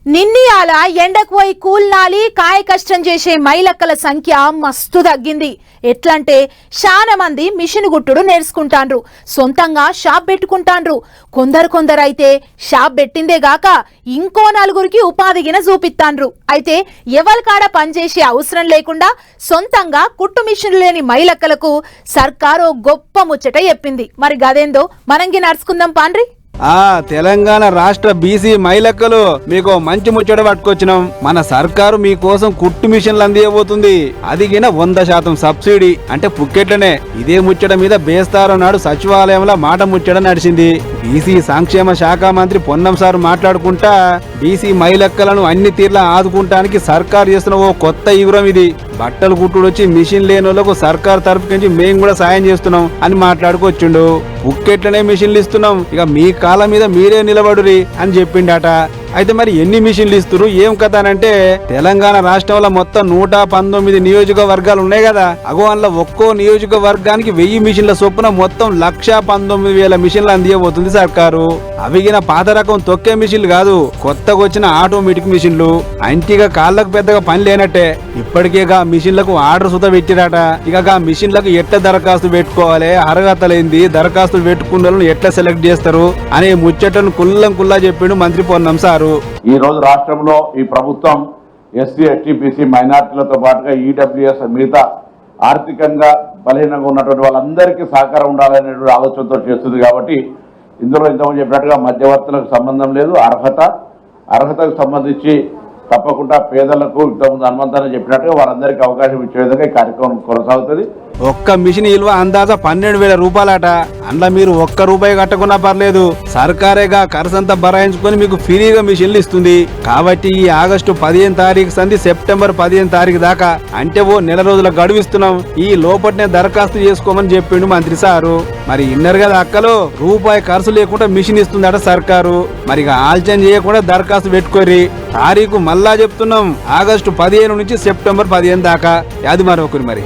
నిన్నీయాల ఎండకు పోయి కూల్నాలి కాయ కష్టం చేసే మైలక్కల సంఖ్య మస్తు తగ్గింది. ఎట్లంటే చాలా మంది మిషన్ గుట్టుడు నేర్చుకుంటాండ్రు, సొంతంగా షాప్ పెట్టుకుంటాండ్రు. కొందరైతే షాప్ పెట్టిందే గాక ఇంకో నలుగురికి ఉపాధిగిన చూపిస్తాండ్రు. అయితే ఎవరి కాడ పనిచేసే అవసరం లేకుండా సొంతంగా కుట్టు మిషన్లు లేని మైలక్కలకు సర్కారు గొప్ప ముచ్చట చెప్పింది. మరి గదేందో మనంగి నడుచుకుందాం పాండ్రి. తెలంగాణ రాష్ట్ర బీసీ మైలక్కలు మీకు మంచి ముచ్చట పట్టుకొచ్చినాం. మన సర్కారు మీకోసం కుట్టు మిషన్లు అందియబోతుంది. అది గిన 100% సబ్సిడీ అంటే పుక్కెట్లనే. ఇదే ముచ్చట మీద బేస్తారం నాడు సచివాలయంలో మాట ముచ్చట నడిచింది. బీసీ సంక్షేమ శాఖ మంత్రి పొన్నం సార్ మాట్లాడుకుంటా బీసీ మైలక్కలను అన్ని తీర్లా ఆదుకుంటానికి సర్కారు చేస్తున్న ఓ కొత్త యుగం ఇది. బట్టలు కుట్టుడు వచ్చి మిషన్ లేని వాళ్ళకు సర్కారు తరఫు నుంచి మేము కూడా సాయం చేస్తున్నాం అని మాట్లాడుకొచ్చిండు. పుక్కెట్లనే మిషన్లు ఇస్తున్నాం, ఇక మీ కాళ్ళ మీద మీరే నిలబడురి అని చెప్పిండట. అయితే మరి ఎన్ని మిషన్లు ఇస్తున్నారు ఏం కథ అంటే తెలంగాణ రాష్ట్రంలో మొత్తం 119 నియోజకవర్గాలు ఉన్నాయి కదా. అందులో ఒక్కో నియోజకవర్గానికి 1000 మిషన్ల చొప్పున మొత్తం 119,000 మిషన్లు అందియబోతుంది సర్కారు. అవిగిన పాత రకం తొక్కే మిషన్లు కాదు, కొత్తగా వచ్చిన ఆటోమేటిక్ మిషన్లు. అంటిగా కాళ్ళకు పెద్దగా పని లేనట్టే. ఇప్పటికేగా మిషన్లకు ఆర్డర్ సుత పెట్టిరట. ఇక మిషన్లకు ఎట్లా దరఖాస్తు పెట్టుకోవాలి, అర్హతలేంది, దరఖాస్తులు పెట్టుకున్న వాళ్ళని ఎట్లా సెలెక్ట్ చేస్తారు అనే ముచ్చటను కుల్లా చెప్పిండు మంత్రి పొన్నం సార్. ఈ రోజు రాష్ట్రంలో ఈ ప్రభుత్వం ఎస్సీ ఎస్టీ బీసీ మైనార్టీలతో పాటుగా ఈడబ్ల్యూఎస్ మిగతా ఆర్థికంగా బలహీనంగా ఉన్నటువంటి వాళ్ళందరికీ సహకారం ఉండాలనేటువంటి ఆలోచనతో చేస్తుంది. కాబట్టి ఇందులో ఇంతకుముందు చెప్పినట్టుగా మధ్యవర్తులకు సంబంధం లేదు. అర్హతకు సంబంధించి తప్పకుండా పేదలకు ఇంతకుముందు హనుమంతాన్ని చెప్పినట్టుగా వారందరికీ అవకాశం ఇచ్చే విధంగా ఈ కార్యక్రమం కొనసాగుతుంది. ఒక్క మిషన్ విలువ అందాజ 12,000 రూపాయలట. అందులో మీరు ఒక్క రూపాయి కట్టకున్నా పర్లేదు, సర్కారేగా ఖర్చంతా భరాయించుకొని మీకు ఫ్రీగా మిషన్లు ఇస్తుంది. కాబట్టి ఈ ఆగస్టు 15 తారీఖు సంధి సెప్టెంబర్ 15 తారీఖు దాకా అంటే ఓ నెల రోజుల గడువిస్తున్నాం. ఈ లోపటినే దరఖాస్తు చేసుకోమని చెప్పిండు మంత్రి సారు. మరి ఇన్నర్ కదా అక్కలు, రూపాయి ఖర్చు లేకుండా మిషన్ ఇస్తుందట సర్కారు. మరి ఆలస్యం చేయకుండా దరఖాస్తు పెట్టుకోరి. తారీఖు మళ్ళా చెప్తున్నాం, ఆగస్టు 15 నుంచి సెప్టెంబర్ 15 దాకా. అది మరొకరి మరి.